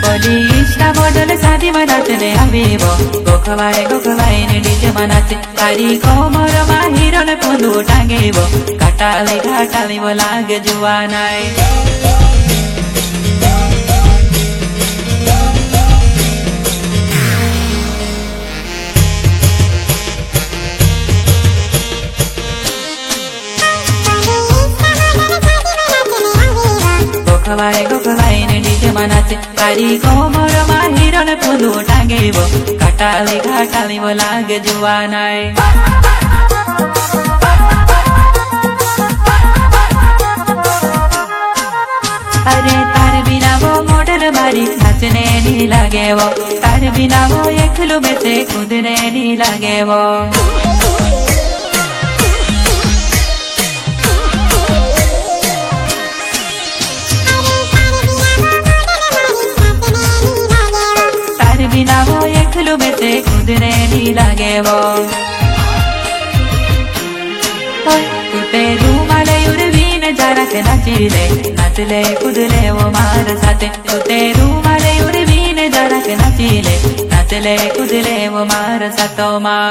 पोलिसका बदल साथीमा नाच्ने आवेबो गोखबाई ने डिजेमा नाचे तारी कोमरमा हिरन पुन्दु टाँगेबो घाटाले वो लागे जुवानाई गोखबाई ने डिजेमा नाचे तारी कोमरमा हिरन पुन्दु टाँगेबो घाटाले वो लागे जुवानाई अरे तार बिना वो मोटर बारी नाचने नहीं लगे वो तार बिना वो एक्लो में से कूदने नहीं लगे वो बिना वो एक्लो में से कूदने नहीं लगे वो तुते रूमाले उर्वीने जरा के नाचले कूदले वो मार साथे तुते रूमाले उर्वीने जरा के नाचले कूदले वो मार साथो माँ